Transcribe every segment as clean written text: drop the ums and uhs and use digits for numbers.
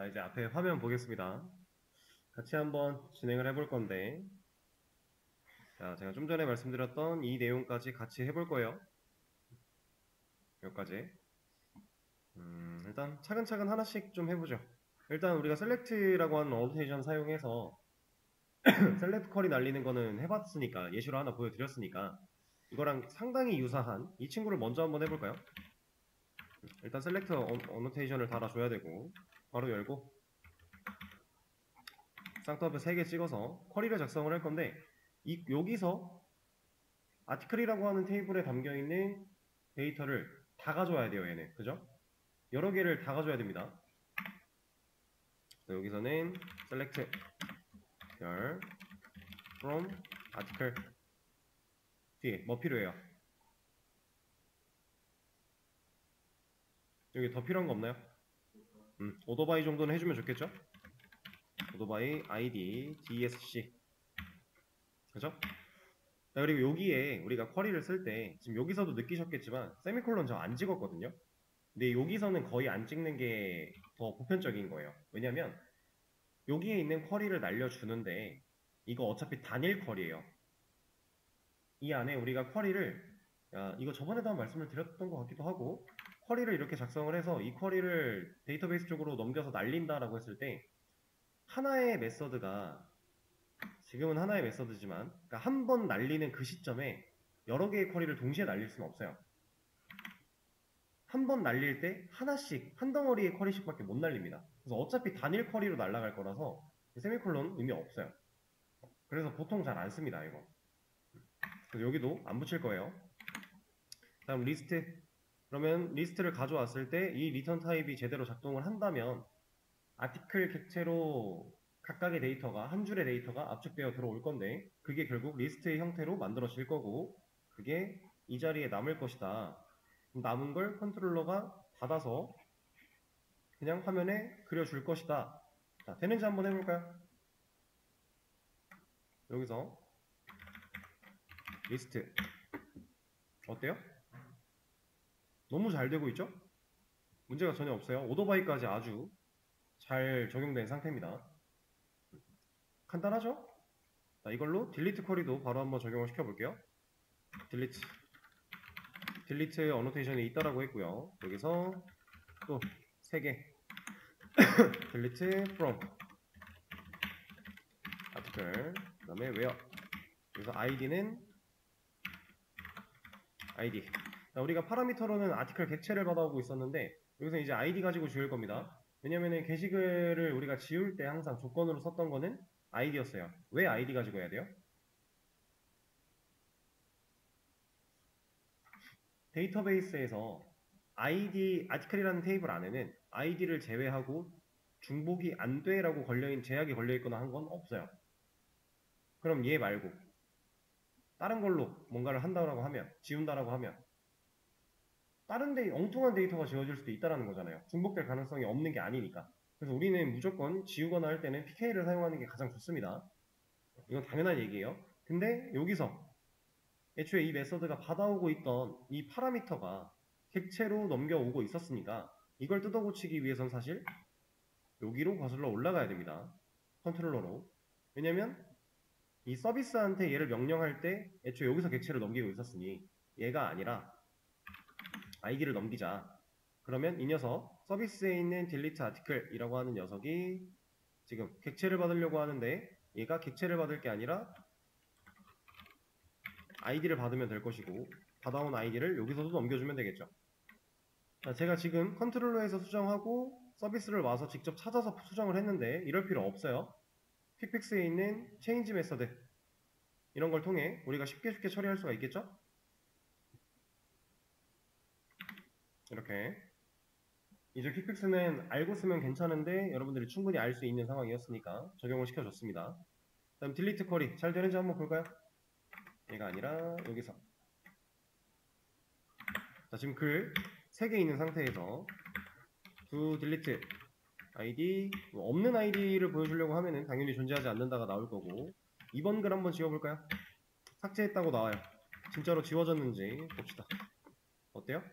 자, 이제 앞에 화면 보겠습니다. 같이 한번 진행을 해볼 건데, 자, 제가 좀 전에 말씀드렸던 이 내용까지 같이 해볼 거예요. 여기까지. 일단 차근차근 하나씩 좀 해보죠. 일단 우리가 select라고 하는 어노테이션 사용해서 select 쿼리 날리는 거는 해봤으니까, 예시로 하나 보여드렸으니까 이거랑 상당히 유사한 이 친구를 먼저 한번 해볼까요? 일단 select 어노테이션을 달아줘야 되고, 바로 열고 쌍따옴표 3개 찍어서 쿼리를 작성을 할 건데, 여기서 아티클이라고 하는 테이블에 담겨있는 데이터를 다 가져와야 돼요, 얘네. 그죠? 여러 개를 다 가져야 됩니다. 여기서는 select 열 from article 뒤에 뭐 필요해요? 여기 더 필요한 거 없나요? 오토바이 정도는 해주면 좋겠죠? 오토바이 id dsc 그죠? 자, 그리고 여기에 우리가 쿼리를 쓸 때 지금 여기서도 느끼셨겠지만 세미콜론 저 안 찍었거든요. 근데 여기서는 거의 안 찍는 게 더 보편적인 거예요. 왜냐면 여기에 있는 쿼리를 날려주는데 이거 어차피 단일 쿼리예요. 이 안에 우리가 쿼리를 이거 저번에도 한 말씀을 드렸던 것 같기도 하고, 쿼리를 이렇게 작성을 해서 이 쿼리를 데이터베이스 쪽으로 넘겨서 날린다라고 했을 때 하나의 메서드가, 지금은 하나의 메서드지만 그러니까 한 번 날리는 그 시점에 여러 개의 쿼리를 동시에 날릴 수는 없어요. 한 번 날릴 때 하나씩, 한 덩어리의 쿼리씩밖에 못 날립니다. 그래서 어차피 단일 쿼리로 날아갈 거라서 세미콜론 의미 없어요. 그래서 보통 잘 안 씁니다, 이거. 그래서 여기도 안 붙일 거예요. 다음 리스트. 그러면 리스트를 가져왔을 때 이 리턴 타입이 제대로 작동을 한다면 아티클 객체로 각각의 데이터가, 한 줄의 데이터가 압축되어 들어올 건데, 그게 결국 리스트의 형태로 만들어질 거고, 그게 이 자리에 남을 것이다. 남은 걸 컨트롤러가 받아서 그냥 화면에 그려줄 것이다. 자, 되는지 한번 해볼까요? 여기서 리스트 어때요? 너무 잘 되고 있죠? 문제가 전혀 없어요. 오토바이까지 아주 잘 적용된 상태입니다. 간단하죠? 자, 이걸로 딜리트 쿼리도 바로 한번 적용을 시켜볼게요. 딜리트 어노테이션이 있다라고 했고요. 여기서 또 3개 딜리트 from article, 그 다음에 where, 여기서 id는 id. 자, 우리가 파라미터로는 아티클 객체를 받아오고 있었는데 여기서 이제 id 가지고 지울 겁니다. 왜냐면은 게시글을 우리가 지울 때 항상 조건으로 썼던 거는 id였어요. 왜 id 가지고 해야 돼요? 데이터베이스에서 아티클이라는 테이블 안에는 id를 제외하고 중복이 안 돼라고 제약이 걸려있거나 한 건 없어요. 그럼 얘 말고 다른 걸로 뭔가를 한다고 하면, 지운다라고 하면 다른 엉뚱한 데이터가 지워질 수도 있다는 거잖아요. 중복될 가능성이 없는 게 아니니까. 그래서 우리는 무조건 지우거나 할 때는 PK를 사용하는 게 가장 좋습니다. 이건 당연한 얘기예요. 근데 여기서 애초에 이 메서드가 받아오고 있던 이 파라미터가 객체로 넘겨오고 있었으니까 이걸 뜯어고치기 위해선 사실 여기로 거슬러 올라가야 됩니다. 컨트롤러로. 왜냐면 이 서비스한테 얘를 명령할 때 애초에 여기서 객체를 넘기고 있었으니 얘가 아니라 id를 넘기자. 그러면 이 녀석 서비스에 있는 delete article 이라고 하는 녀석이 지금 객체를 받으려고 하는데 얘가 객체를 받을 게 아니라 id를 받으면 될 것이고, 받아온 id를 여기서도 넘겨주면 되겠죠. 자, 제가 지금 컨트롤러에서 수정하고 서비스를 와서 직접 찾아서 수정을 했는데 이럴 필요 없어요. 퀵픽스에 있는 change 메서드 이런 걸 통해 우리가 쉽게 처리할 수가 있겠죠? 이렇게. 이제 퀵픽스는 알고 쓰면 괜찮은데 여러분들이 충분히 알 수 있는 상황이었으니까 적용을 시켜줬습니다. 다음 딜리트 쿼리 잘 되는지 한번 볼까요? 얘가 아니라 여기서. 자, 지금 글 3개 있는 상태에서 to delete id, 없는 id를 보여주려고 하면은 당연히 존재하지 않는다가 나올 거고, 이번 글 한번 지워볼까요? 삭제했다고 나와요. 진짜로 지워졌는지 봅시다. 어때요?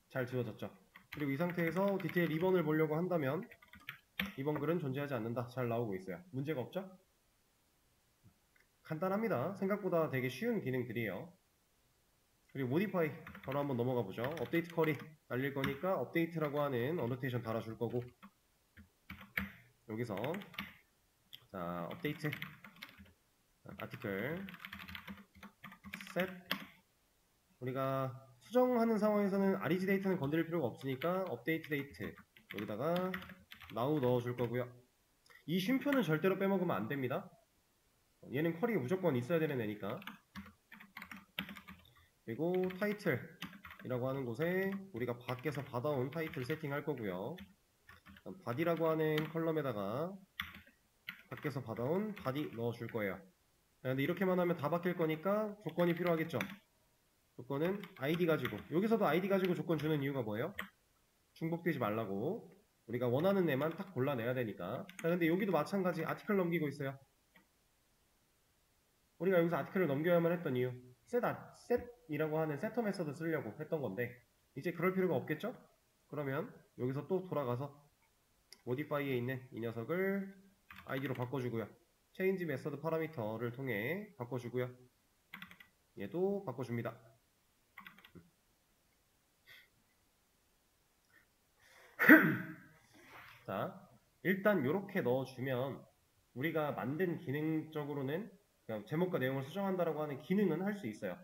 잘 지워졌죠? 그리고 이 상태에서 디테일 2번을 보려고 한다면 2번 글은 존재하지 않는다. 잘 나오고 있어요. 문제가 없죠? 간단합니다. 생각보다 되게 쉬운 기능들이에요. 그리고 모디파이 바로 한번 넘어가 보죠. 업데이트 쿼리 날릴 거니까 업데이트라고 하는 어노테이션 달아줄 거고, 여기서 자 업데이트 아티클 셋, 우리가 수정하는 상황에서는 REG 데이터는 건드릴 필요가 없으니까 업데이트 데이트 여기다가 now 넣어줄 거고요. 이 쉼표는 절대로 빼먹으면 안 됩니다. 얘는 쿼리가 무조건 있어야 되는 애니까. 그리고 타이틀이라고 하는 곳에 우리가 밖에서 받아온 타이틀 세팅할 거고요. 바디라고 하는 컬럼에다가 밖에서 받아온 바디 넣어줄 거예요. 근데 이렇게만 하면 다 바뀔 거니까 조건이 필요하겠죠. 조건은 ID 가지고, 여기서도 ID 가지고 조건 주는 이유가 뭐예요? 중복되지 말라고. 우리가 원하는 애만 딱 골라내야 되니까. 자, 근데 여기도 마찬가지 아티클 넘기고 있어요. 우리가 여기서 아티클을 넘겨야만 했던 이유, set이라고 하는 세터 메서드 쓰려고 했던 건데 이제 그럴 필요가 없겠죠? 그러면 여기서 또 돌아가서 modify에 있는 이 녀석을 id로 바꿔주고요. change 메서드 파라미터를 통해 바꿔주고요. 얘도 바꿔줍니다. 자, 일단 이렇게 넣어주면 우리가 만든 기능적으로는 그냥 제목과 내용을 수정한다라고 하는 기능은 할 수 있어요.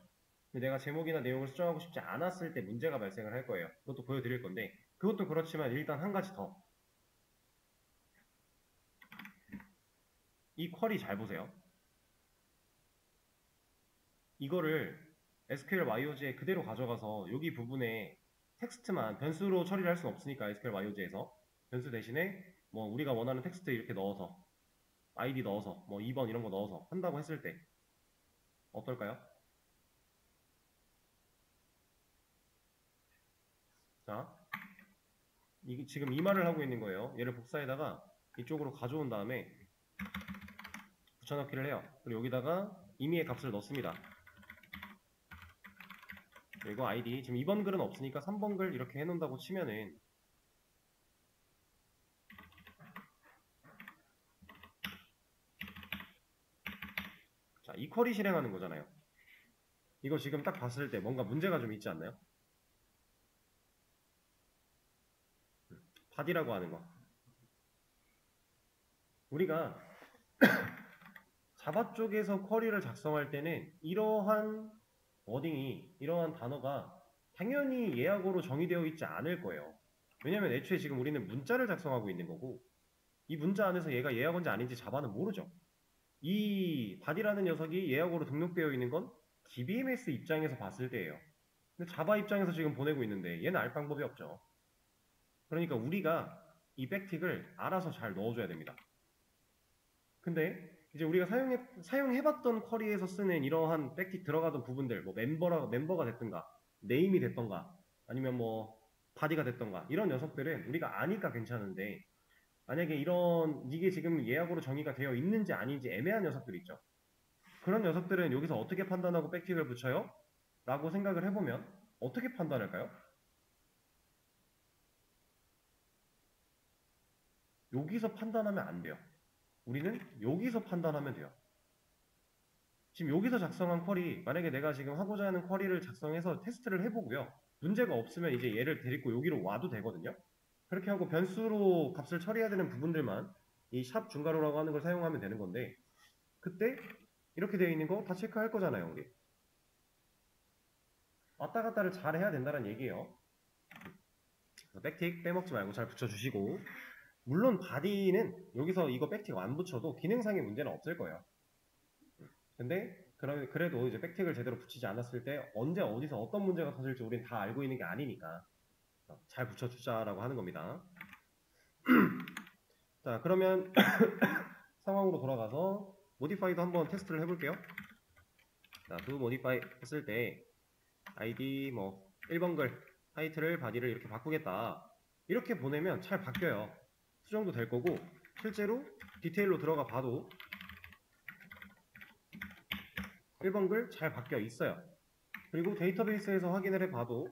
근데 내가 제목이나 내용을 수정하고 싶지 않았을 때 문제가 발생을 할 거예요. 그것도 보여드릴 건데, 그것도 그렇지만 일단 한 가지 더. 이 쿼리 잘 보세요. 이거를 SQL YOG에 그대로 가져가서 여기 부분에 텍스트만 변수로 처리를 할 수는 없으니까 SQL YOG에서 변수 대신에 뭐 우리가 원하는 텍스트 이렇게 넣어서 ID 넣어서 뭐 2번 이런 거 넣어서 한다고 했을 때 어떨까요? 자, 이게 지금 이 말을 하고 있는 거예요. 얘를 복사에다가 이쪽으로 가져온 다음에 붙여넣기를 해요. 그리고 여기다가 임의의 값을 넣습니다. 그리고 ID, 지금 2번 글은 없으니까 3번 글 이렇게 해놓는다고 치면은, 자, 이 쿼리 실행하는 거잖아요. 이거 지금 딱 봤을 때 뭔가 문제가 좀 있지 않나요? 바디라고 하는 거. 우리가 자바 쪽에서 쿼리를 작성할 때는 이러한 워딩이, 이러한 단어가 당연히 예약어로 정의되어 있지 않을 거예요. 왜냐면 애초에 지금 우리는 문자를 작성하고 있는 거고, 이 문자 안에서 얘가 예약어인지 아닌지 자바는 모르죠. 이 바디라는 녀석이 예약어로 등록되어 있는 건 DBMS 입장에서 봤을 때예요. 근데 자바 입장에서 지금 보내고 있는데 얘는 알 방법이 없죠. 그러니까 우리가 이 백틱을 알아서 잘 넣어줘야 됩니다. 근데 이제 우리가 사용해봤던 쿼리에서 쓰는 이러한 백틱 들어가던 부분들, 뭐 멤버가 됐던가, 네임이 됐던가, 아니면 뭐 바디가 됐던가, 이런 녀석들은 우리가 아니까 괜찮은데, 만약에 이게 지금 예약으로 정의가 되어 있는지 아닌지 애매한 녀석들 있죠. 그런 녀석들은 여기서 어떻게 판단하고 백틱을 붙여요? 라고 생각을 해보면 어떻게 판단할까요? 여기서 판단하면 안 돼요. 우리는 여기서 판단하면 돼요. 지금 여기서 작성한 쿼리, 만약에 내가 지금 하고자 하는 쿼리를 작성해서 테스트를 해보고요. 문제가 없으면 이제 얘를 데리고 여기로 와도 되거든요. 그렇게 하고 변수로 값을 처리해야 되는 부분들만 이 샵 중괄호라고 하는 걸 사용하면 되는 건데, 그때 이렇게 되어 있는 거 다 체크할 거잖아요, 우리. 왔다 갔다를 잘 해야 된다는 얘기예요. 백틱 빼먹지 말고 잘 붙여주시고, 물론 바디는 여기서 이거 백틱 안 붙여도 기능상의 문제는 없을 거예요. 근데 그래도 이제 백틱을 제대로 붙이지 않았을 때 언제 어디서 어떤 문제가 터질지 우린 다 알고 있는 게 아니니까 잘 붙여주자라고 하는 겁니다. 자, 그러면 상황으로 돌아가서 모디파이도 한번 테스트를 해볼게요. 자, do modify 했을 때 id 뭐 1번 글 타이틀을 바디를 이렇게 바꾸겠다, 이렇게 보내면 잘 바뀌어요. 수정도 될 거고, 실제로 디테일로 들어가 봐도 1번 글 잘 바뀌어 있어요. 그리고 데이터베이스에서 확인을 해봐도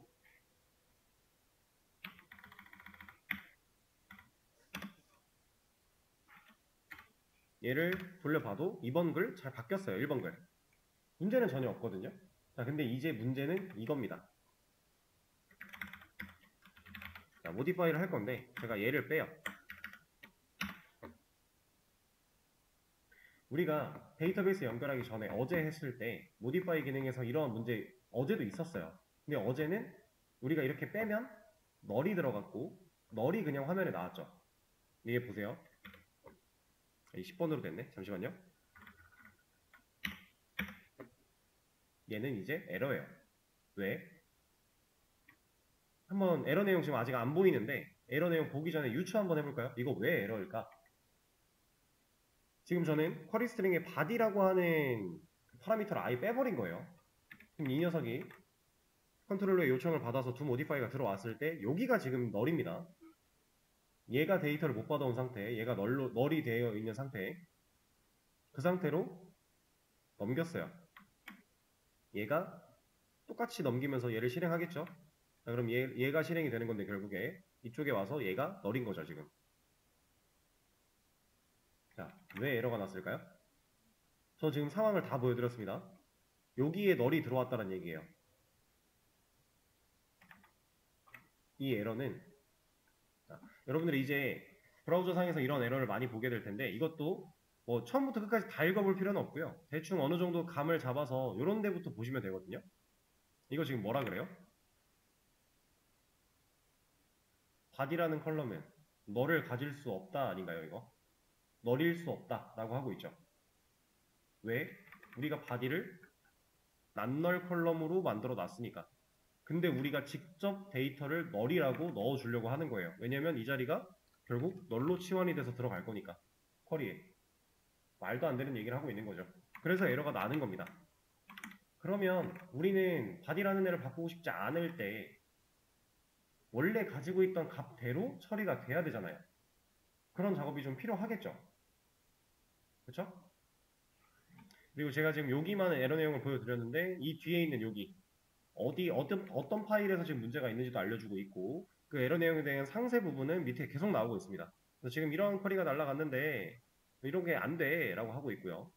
얘를 돌려봐도 2번 글 잘 바뀌었어요. 1번 글. 문제는 전혀 없거든요. 자, 근데 이제 문제는 이겁니다. 자, 모디파이를 할 건데 제가 얘를 빼요. 우리가 데이터베이스 연결하기 전에 어제 했을 때 모디파이 기능에서 이러한 문제 어제도 있었어요. 근데 어제는 우리가 이렇게 빼면 널이 들어갔고 널이 그냥 화면에 나왔죠. 이게 보세요. 10번으로 됐네. 잠시만요. 얘는 이제 에러예요. 왜? 한번 에러 내용 지금 아직 안 보이는데 에러 내용 보기 전에 유추 한번 해볼까요? 이거 왜 에러일까? 지금 저는 쿼리 스트링의 body라고 하는 파라미터를 아예 빼버린 거예요. 그럼 이 녀석이 컨트롤러의 요청을 받아서 두 모디파이가 들어왔을 때 여기가 지금 널입니다. 얘가 데이터를 못 받아온 상태, 얘가 널이 되어 있는 상태, 그 상태로 넘겼어요. 얘가 똑같이 넘기면서 얘를 실행하겠죠? 자, 그럼 얘가 실행이 되는 건데 결국에 이쪽에 와서 얘가 널인 거죠 지금. 자, 왜 에러가 났을까요? 저 지금 상황을 다 보여드렸습니다. 여기에 널이 들어왔다는 얘기예요. 이 에러는 자, 여러분들이 이제 브라우저 상에서 이런 에러를 많이 보게 될 텐데 이것도 뭐 처음부터 끝까지 다 읽어볼 필요는 없고요. 대충 어느 정도 감을 잡아서 이런 데부터 보시면 되거든요. 이거 지금 뭐라 그래요? body라는 컬럼은 너를 가질 수 없다 아닌가요 이거? 너릴 수 없다 라고 하고 있죠. 왜? 우리가 body를 난널 컬럼으로 만들어 놨으니까. 근데 우리가 직접 데이터를 널이라고 넣어주려고 하는 거예요. 왜냐면 이 자리가 결국 널로 치환이 돼서 들어갈 거니까. 쿼리에. 말도 안 되는 얘기를 하고 있는 거죠. 그래서 에러가 나는 겁니다. 그러면 우리는 body라는 애를 바꾸고 싶지 않을 때 원래 가지고 있던 값대로 처리가 돼야 되잖아요. 그런 작업이 좀 필요하겠죠. 그쵸? 그리고 제가 지금 여기만 에러 내용을 보여드렸는데 이 뒤에 있는 여기 어떤 파일에서 지금 문제가 있는지도 알려주고 있고 그 에러 내용에 대한 상세 부분은 밑에 계속 나오고 있습니다. 그래서 지금 이런 쿼리가 날라갔는데 이런 게 안 돼 라고 하고 있고요.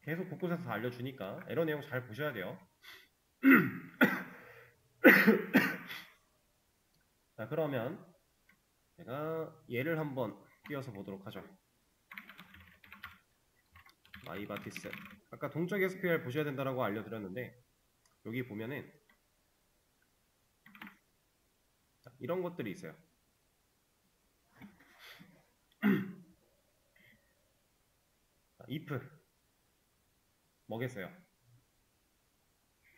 계속 곳곳에서 다 알려주니까 에러 내용 잘 보셔야 돼요. 자, 그러면 제가 얘를 한번 띄워서 보도록 하죠. 마이바티스. 아까 동적 SQL 보셔야 된다고 알려드렸는데 여기 보면은 자, 이런 것들이 있어요. 자, if 뭐겠어요?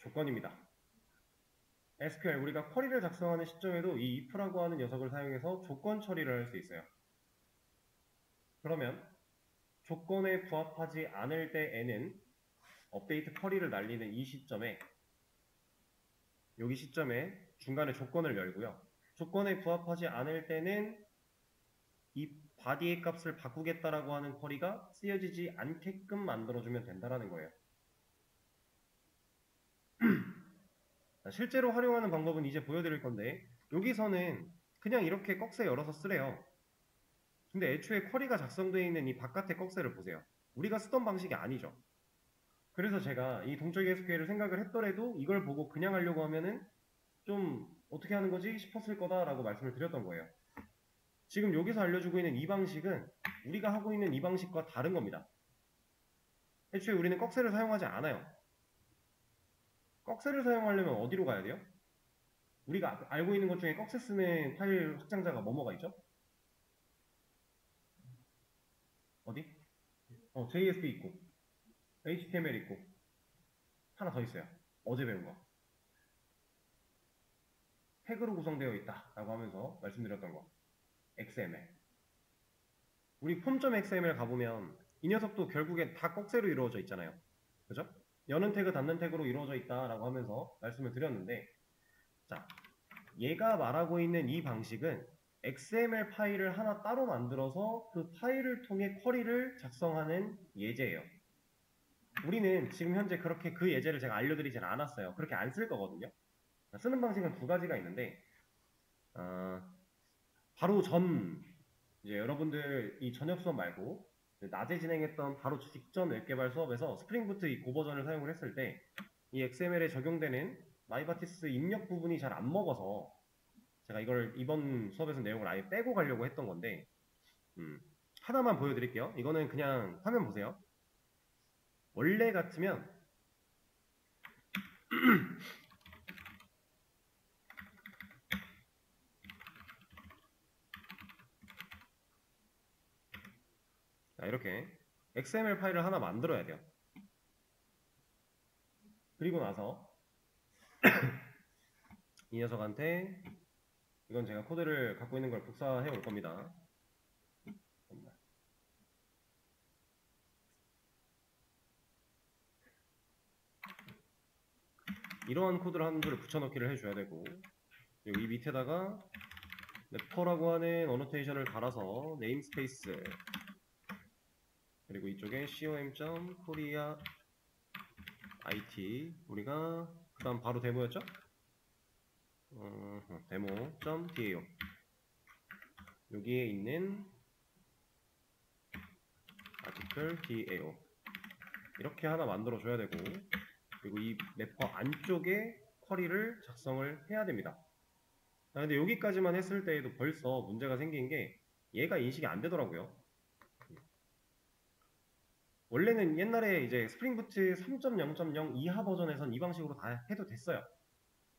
조건입니다. SQL 우리가 쿼리를 작성하는 시점에도 이 if라고 하는 녀석을 사용해서 조건 처리를 할 수 있어요. 그러면 조건에 부합하지 않을 때에는 업데이트 쿼리를 날리는 이 시점에 여기 시점에 중간에 조건을 열고요. 조건에 부합하지 않을 때는 이 body의 값을 바꾸겠다라고 하는 쿼리가 쓰여지지 않게끔 만들어주면 된다라는 거예요. 실제로 활용하는 방법은 이제 보여드릴 건데 여기서는 그냥 이렇게 꺽쇠 열어서 쓰래요. 근데 애초에 쿼리가 작성되어 있는 이 바깥의 꺽쇠를 보세요. 우리가 쓰던 방식이 아니죠. 그래서 제가 이 동적 SQL을 생각을 했더라도 이걸 보고 그냥 하려고 하면은 좀 어떻게 하는 거지 싶었을 거다라고 말씀을 드렸던 거예요. 지금 여기서 알려주고 있는 이 방식은 우리가 하고 있는 이 방식과 다른 겁니다. 애초에 우리는 꺽쇠를 사용하지 않아요. 꺽쇠를 사용하려면 어디로 가야 돼요? 우리가 알고 있는 것 중에 꺽쇠 쓰는 파일 확장자가 뭐뭐가 있죠? 어디? JSP 있고 HTML 있고 하나 더 있어요. 어제 배운 거. 태그로 구성되어 있다 라고 하면서 말씀드렸던 거. XML. 우리 폼.xml 가보면 이 녀석도 결국엔 다 꺽쇠로 이루어져 있잖아요. 그죠? 여는 태그 닫는 태그로 이루어져 있다라고 하면서 말씀을 드렸는데 자, 얘가 말하고 있는 이 방식은 XML 파일을 하나 따로 만들어서 그 파일을 통해 쿼리를 작성하는 예제예요. 우리는 지금 현재 그렇게 그 예제를 제가 알려드리진 않았어요. 그렇게 안 쓸 거거든요. 쓰는 방식은 두 가지가 있는데 바로 이제 여러분들 이 저녁 수업 말고 낮에 진행했던 바로 직전 웹개발 수업에서 스프링부트 이 고버전을 사용을 했을 때 이 XML에 적용되는 마이바티스 입력 부분이 잘 안 먹어서 제가 이걸 이번 수업에서 내용을 아예 빼고 가려고 했던 건데 하나만 보여드릴게요. 이거는 그냥 화면 보세요. 원래 같으면 자, 이렇게 XML 파일을 하나 만들어야 돼요. 그리고 나서 이 녀석한테 이건 제가 코드를 갖고 있는 걸 복사해 올 겁니다. 이러한 코드를 한 줄을 붙여넣기를 해줘야 되고, 그리고 이 밑에다가 래퍼라고 하는 어노테이션을 달아서 네임스페이스, 그리고 이쪽에 com.korea it, 우리가 그 다음 바로 데모였죠? 데모.dao, 여기에 있는 article dao 이렇게 하나 만들어 줘야 되고, 그리고 이 래퍼 안쪽에 쿼리를 작성을 해야 됩니다. 근데 여기까지만 했을 때에도 벌써 문제가 생긴 게 얘가 인식이 안 되더라고요. 원래는 옛날에 이제 스프링부트 3.0.0 이하 버전에선 이 방식으로 다 해도 됐어요.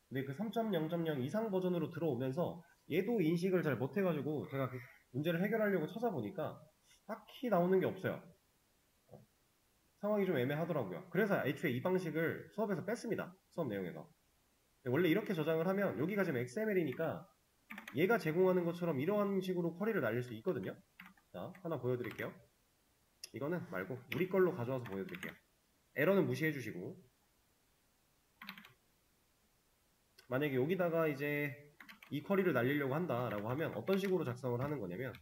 근데 그 3.0.0 이상 버전으로 들어오면서 얘도 인식을 잘 못해가지고 제가 그 문제를 해결하려고 찾아보니까 딱히 나오는 게 없어요. 상황이 좀 애매하더라고요. 그래서 애초에 이 방식을 수업에서 뺐습니다. 수업 내용에서. 원래 이렇게 저장을 하면 여기가 지금 XML이니까 얘가 제공하는 것처럼 이러한 식으로 쿼리를 날릴 수 있거든요. 자, 하나 보여드릴게요. 이거는 말고 우리 걸로 가져와서 보여드릴게요. 에러는 무시해 주시고, 만약에 여기다가 이제 이 쿼리를 날리려고 한다라고 하면 어떤 식으로 작성을 하는 거냐면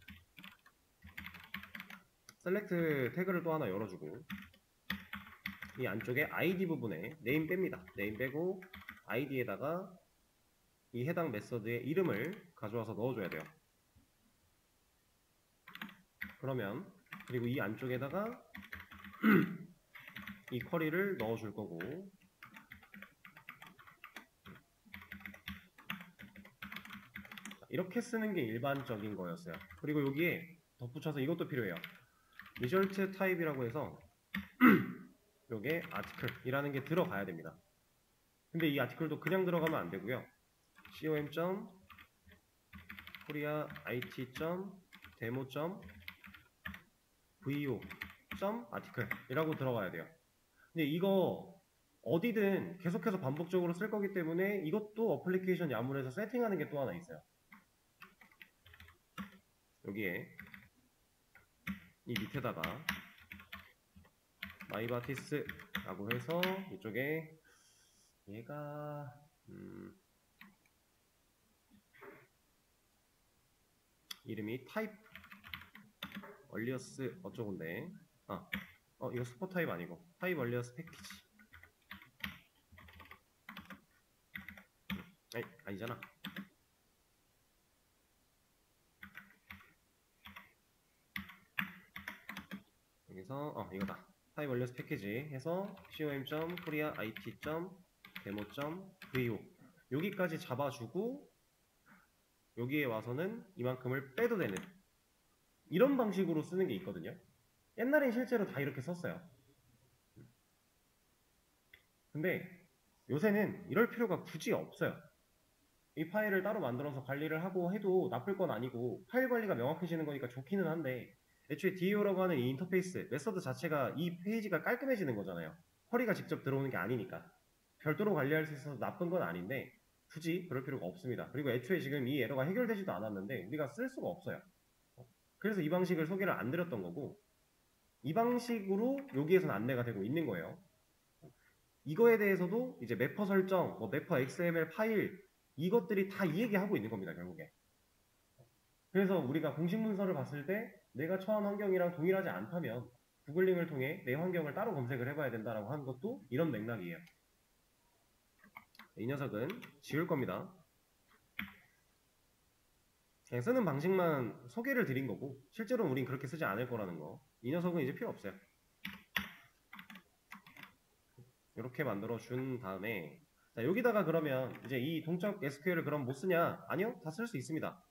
셀렉트 태그를 또 하나 열어주고 이 안쪽에 id 부분에 네임 뺍니다. 네임 빼고 id에다가 이 해당 메서드의 이름을 가져와서 넣어줘야 돼요. 그러면 그리고 이 안쪽에다가 이 쿼리를 넣어줄 거고, 이렇게 쓰는 게 일반적인 거였어요. 그리고 여기에 덧붙여서 이것도 필요해요. result type이라고 해서 요게 article이라는 게 들어가야 됩니다. 근데 이 article도 그냥 들어가면 안 되고요. com.koreait.demo.vo.article 이라고 들어가야 돼요. 근데 이거 어디든 계속해서 반복적으로 쓸 거기 때문에 이것도 어플리케이션 야문에서 세팅하는 게 또 하나 있어요. 여기에 이 밑에다가 마이바티스라고 해서 이쪽에 얘가 이름이 타입 얼리어스 어쩌고인데, 이거 스포 타입 아니고 타입 얼리어스 패키지. 아니잖아. 여기서 이거다. 타입 얼리어스 패키지 해서 com.koreait.demo.vo 여기까지 잡아주고 여기에 와서는 이만큼을 빼도 되는 이런 방식으로 쓰는 게 있거든요. 옛날엔 실제로 다 이렇게 썼어요. 근데 요새는 이럴 필요가 굳이 없어요. 이 파일을 따로 만들어서 관리를 하고 해도 나쁠 건 아니고 파일 관리가 명확해지는 거니까 좋기는 한데, 애초에 DAO라고 하는 이 인터페이스, 메서드 자체가 이 페이지가 깔끔해지는 거잖아요. 쿼리가 직접 들어오는 게 아니니까. 별도로 관리할 수 있어서 나쁜 건 아닌데 굳이 그럴 필요가 없습니다. 그리고 애초에 지금 이 에러가 해결되지도 않았는데 우리가 쓸 수가 없어요. 그래서 이 방식을 소개를 안 드렸던 거고, 이 방식으로 여기에서는 안내가 되고 있는 거예요. 이거에 대해서도 이제 매퍼 설정, 매퍼 XML 파일 이것들이 다 이 얘기하고 있는 겁니다, 결국에. 그래서 우리가 공식 문서를 봤을 때 내가 처한 환경이랑 동일하지 않다면 구글링을 통해 내 환경을 따로 검색을 해봐야 된다라고 하는 것도 이런 맥락이에요. 이 녀석은 지울 겁니다. 그냥 쓰는 방식만 소개를 드린 거고 실제로 우린 그렇게 쓰지 않을 거라는 거. 이 녀석은 이제 필요 없어요. 이렇게 만들어 준 다음에 자, 여기다가 그러면 이제 이 동적 SQL을 그럼 못 쓰냐? 아니요, 다 쓸 수 있습니다.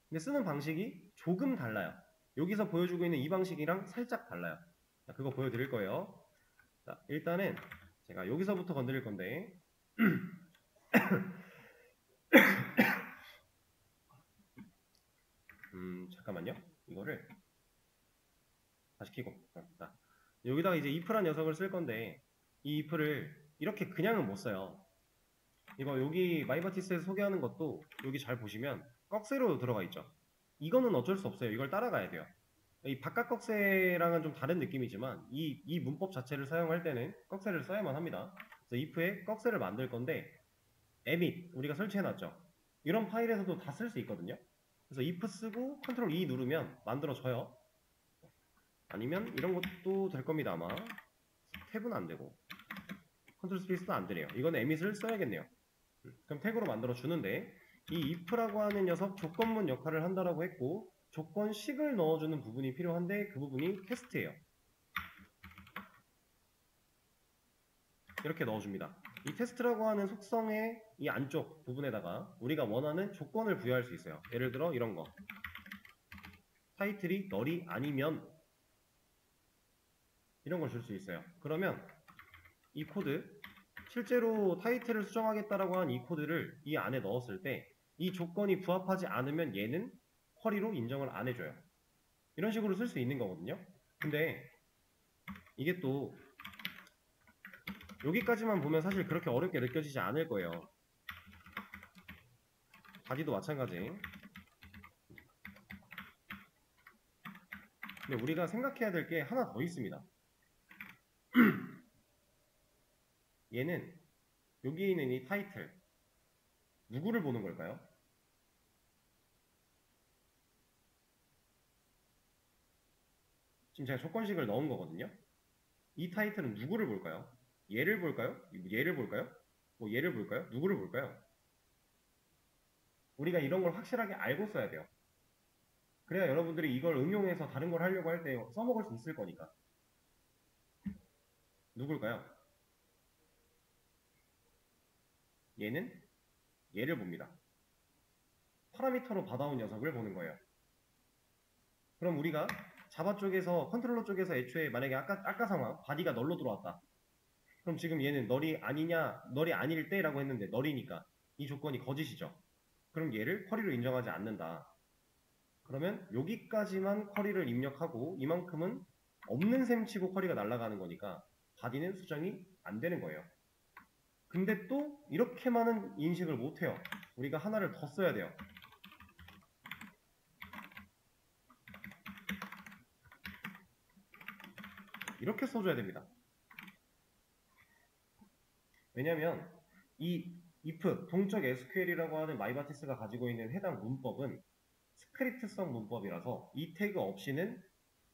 근데 쓰는 방식이 조금 달라요. 여기서 보여주고 있는 이 방식이랑 살짝 달라요. 자, 그거 보여드릴 거예요. 자, 일단은 제가 여기서부터 건드릴 건데 잠깐만요. 이거를 다시 켜고 자, 여기다가 이제 if란 녀석을 쓸 건데 이 if를 이렇게 그냥은 못 써요. 이거 여기 마이바티스에서 소개하는 것도 여기 잘 보시면 꺽쇠로 들어가 있죠. 이거는 어쩔 수 없어요. 이걸 따라가야 돼요. 이 바깥 꺽쇠랑은 좀 다른 느낌이지만 이 문법 자체를 사용할 때는 꺽쇠를 써야만 합니다. 그래서 if에 꺽쇠를 만들 건데 emit 우리가 설치해놨죠. 이런 파일에서도 다 쓸 수 있거든요. 그래서 if 쓰고 컨트롤 E 누르면 만들어져요. 아니면 이런 것도 될 겁니다. 아마 탭은 안 되고 컨트롤 스페이스도 안 되네요. 이건 emit을 써야겠네요. 그럼 태그로 만들어 주는데 이 if라고 하는 녀석 조건문 역할을 한다라고 했고 조건식을 넣어주는 부분이 필요한데 그 부분이 테스트예요. 이렇게 넣어줍니다. 이 테스트라고 하는 속성의 이 안쪽 부분에다가 우리가 원하는 조건을 부여할 수 있어요. 예를 들어 이런 거 타이틀이 널이 아니면 이런 걸 줄 수 있어요. 그러면 이 코드 실제로 타이틀을 수정하겠다라고 한 이 코드를 이 안에 넣었을 때 이 조건이 부합하지 않으면 얘는 쿼리로 인정을 안 해줘요. 이런 식으로 쓸 수 있는 거거든요. 근데 이게 또 여기까지만 보면 사실 그렇게 어렵게 느껴지지 않을 거예요. 바디도 마찬가지. 근데 우리가 생각해야 될 게 하나 더 있습니다. 얘는 여기 있는 이 타이틀 누구를 보는 걸까요? 지금 제가 조건식을 넣은 거거든요. 이 타이틀은 누구를 볼까요? 얘를 볼까요? 얘를 볼까요? 뭐 얘를 볼까요? 누구를 볼까요? 우리가 이런 걸 확실하게 알고 써야 돼요. 그래야 여러분들이 이걸 응용해서 다른 걸 하려고 할 때 써먹을 수 있을 거니까. 누굴까요? 얘는 얘를 봅니다. 파라미터로 받아온 녀석을 보는 거예요. 그럼 우리가 자바 쪽에서 컨트롤러 쪽에서 애초에 만약에 아까 상황 바디가 널로 들어왔다. 그럼 지금 얘는 널이 아니냐 널이 아닐 때라고 했는데 널이니까 이 조건이 거짓이죠. 그럼 얘를 쿼리로 인정하지 않는다. 그러면 여기까지만 쿼리를 입력하고 이만큼은 없는 셈 치고 쿼리가 날아가는 거니까 바디는 수정이 안 되는 거예요. 근데 또 이렇게만은 인식을 못해요. 우리가 하나를 더 써야 돼요. 이렇게 써줘야 됩니다. 왜냐면 이 if 동적 SQL이라고 하는 마이바티스가 가지고 있는 해당 문법은 스크립트성 문법이라서 이 태그 없이는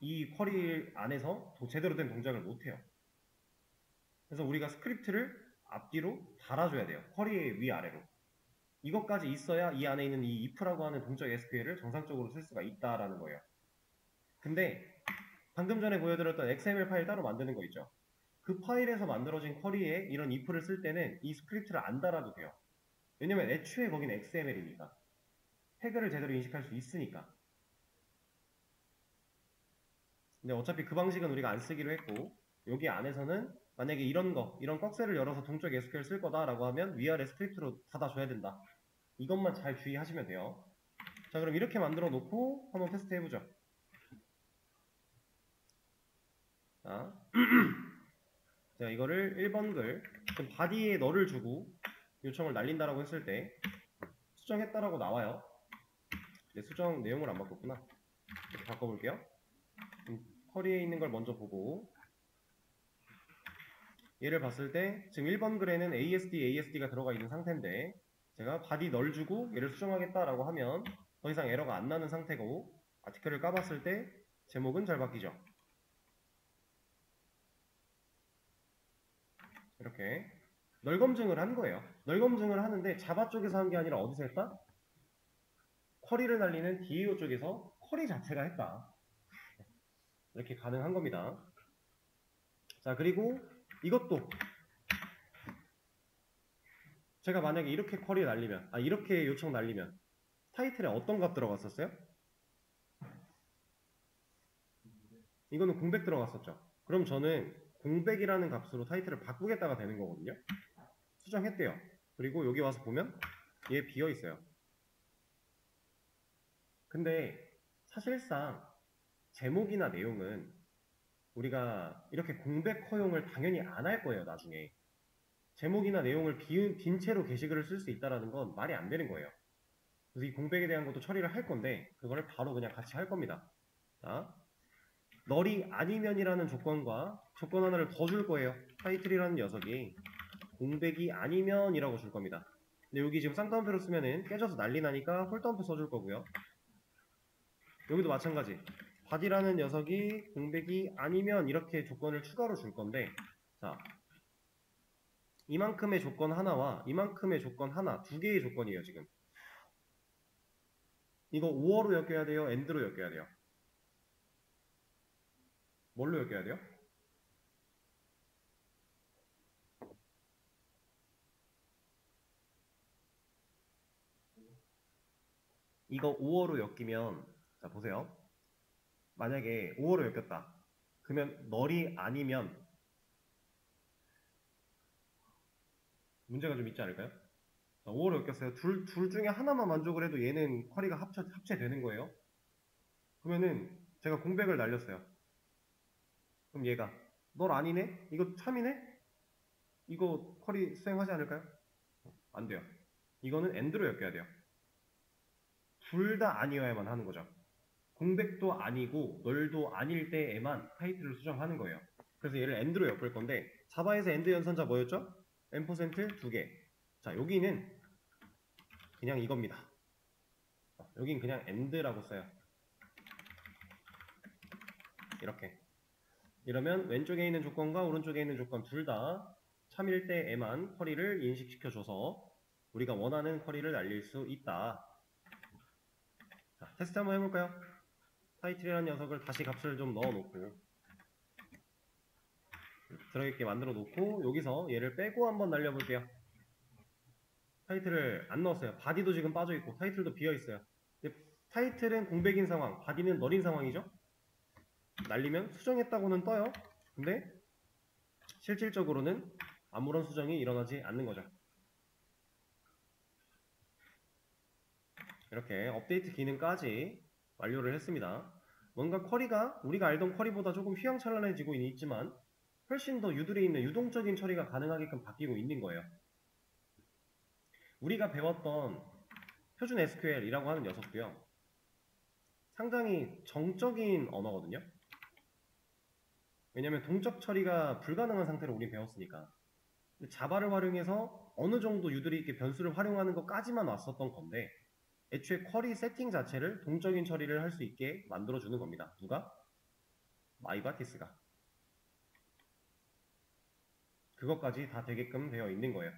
이 쿼리 안에서 제대로 된 동작을 못해요. 그래서 우리가 스크립트를 앞뒤로 달아줘야 돼요. 쿼리의 위아래로. 이것까지 있어야 이 안에 있는 이 if라고 하는 동적 SQL을 정상적으로 쓸 수가 있다라는 거예요. 근데 방금 전에 보여드렸던 XML 파일 따로 만드는 거 있죠. 그 파일에서 만들어진 쿼리에 이런 if를 쓸 때는 이 스크립트를 안 달아도 돼요. 왜냐면 애초에 거긴 XML이니까. 태그를 제대로 인식할 수 있으니까. 근데 어차피 그 방식은 우리가 안 쓰기로 했고 여기 안에서는 만약에 이런 꺽쇠를 열어서 동적 SQL 쓸 거다라고 하면 위아래 스크립트로 닫아줘야 된다. 이것만 잘 주의하시면 돼요. 자, 그럼 이렇게 만들어 놓고 한번 테스트 해보죠. 자, 제가 이거를 1번 글 바디에 널을 주고 요청을 날린다라고 했을 때 수정했다라고 나와요. 근데 수정 내용을 안 바꿨구나. 이렇게 바꿔볼게요. 쿼리에 있는 걸 먼저 보고 얘를 봤을 때 지금 1번 글에는 ASD가 들어가 있는 상태인데 제가 바디 널 주고 얘를 수정하겠다라고 하면 더 이상 에러가 안 나는 상태고 아티클을 까봤을 때 제목은 잘 바뀌죠. 이렇게 널 검증을 한 거예요. 널 검증을 하는데 자바 쪽에서 한 게 아니라 어디서 했다? 쿼리를 날리는 DAO 쪽에서 쿼리 자체가 했다. 이렇게 가능한 겁니다. 자, 그리고 이것도 제가 만약에 이렇게 쿼리 날리면, 이렇게 요청 날리면 타이틀에 어떤 값 들어갔었어요? 이거는 공백 들어갔었죠. 그럼 저는 공백이라는 값으로 타이틀을 바꾸겠다가 되는 거거든요. 수정했대요. 그리고 여기 와서 보면 얘 비어 있어요. 근데 사실상 제목이나 내용은 우리가 이렇게 공백 허용을 당연히 안 할 거예요, 나중에. 제목이나 내용을 빈 채로 게시글을 쓸 수 있다는 건 말이 안 되는 거예요. 그래서 이 공백에 대한 것도 처리를 할 건데 그거를 바로 그냥 같이 할 겁니다. 자, 널이 아니면이라는 조건과 조건 하나를 더 줄 거예요. 타이틀이라는 녀석이 공백이 아니면이라고 줄 겁니다. 근데 여기 지금 쌍따옴표로 쓰면은 깨져서 난리 나니까 홀따옴표 써줄 거고요. 여기도 마찬가지. 바디라는 녀석이 공백이 아니면 이렇게 조건을 추가로 줄 건데, 자, 이만큼의 조건 하나와 이만큼의 조건 하나, 두 개의 조건이에요, 지금. 이거 오어로 엮여야 돼요? 엔드로 엮여야 돼요? 뭘로 엮여야 돼요? 이거 오어로 엮이면, 자, 보세요. 만약에 오어로 엮였다. 그러면 널이 아니면 문제가 좀 있지 않을까요? 자, 5로 엮였어요. 둘 중에 하나만 만족을 해도 얘는 쿼리가 합체되는 거예요. 그러면은 제가 공백을 날렸어요. 그럼 얘가 널 아니네? 이거 참이네? 이거 쿼리 수행하지 않을까요? 안 돼요. 이거는 엔드로 엮여야 돼요. 둘 다 아니어야만 하는 거죠. 공백도 아니고 널도 아닐 때에만 타이틀을 수정하는 거예요. 그래서 얘를 엔드로 엮을 건데 자바에서 엔드 연산자 뭐였죠? M% 2개. 자, 여기는 그냥 이겁니다. 여긴 그냥 end라고 써요. 이렇게. 이러면 왼쪽에 있는 조건과 오른쪽에 있는 조건 둘 다 참일 때에만 쿼리를 인식시켜줘서 우리가 원하는 쿼리를 날릴 수 있다. 자, 테스트 한번 해볼까요? 타이틀이라는 녀석을 다시 값을 좀 넣어놓고 들어있게 만들어 놓고 여기서 얘를 빼고 한번 날려볼게요. 타이틀을 안 넣었어요. 바디도 지금 빠져있고 타이틀도 비어있어요. 타이틀은 공백인 상황, 바디는 널인 상황이죠. 날리면 수정했다고는 떠요. 근데 실질적으로는 아무런 수정이 일어나지 않는 거죠. 이렇게 업데이트 기능까지 완료를 했습니다. 뭔가 쿼리가 우리가 알던 쿼리보다 조금 휘황찬란해지고 있지만 훨씬 더 유들이 있는 유동적인 처리가 가능하게끔 바뀌고 있는 거예요. 우리가 배웠던 표준 SQL이라고 하는 녀석도요. 상당히 정적인 언어거든요. 왜냐면 동적 처리가 불가능한 상태로 우리 배웠으니까. 자바를 활용해서 어느 정도 유들이 있게 변수를 활용하는 것까지만 왔었던 건데 애초에 쿼리 세팅 자체를 동적인 처리를 할 수 있게 만들어주는 겁니다. 누가? 마이바티스가. 그것까지 다 되게끔 되어 있는 거예요.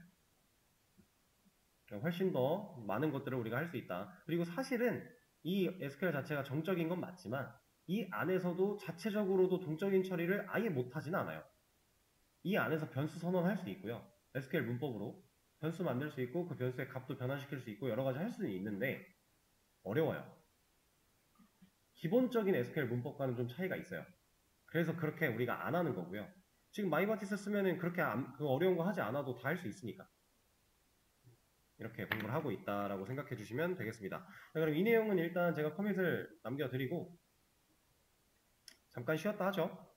훨씬 더 많은 것들을 우리가 할 수 있다. 그리고 사실은 이 SQL 자체가 정적인 건 맞지만 이 안에서도 자체적으로도 동적인 처리를 아예 못하진 않아요. 이 안에서 변수 선언할 수 있고요. SQL 문법으로 변수 만들 수 있고 그 변수의 값도 변화시킬 수 있고 여러 가지 할 수는 있는데 어려워요. 기본적인 SQL 문법과는 좀 차이가 있어요. 그래서 그렇게 우리가 안 하는 거고요. 지금 마이바티스 쓰면은 그렇게 그 어려운 거 하지 않아도 다 할 수 있으니까. 이렇게 공부를 하고 있다라고 생각해 주시면 되겠습니다. 자, 그럼 이 내용은 일단 제가 커밋을 남겨드리고 잠깐 쉬었다 하죠.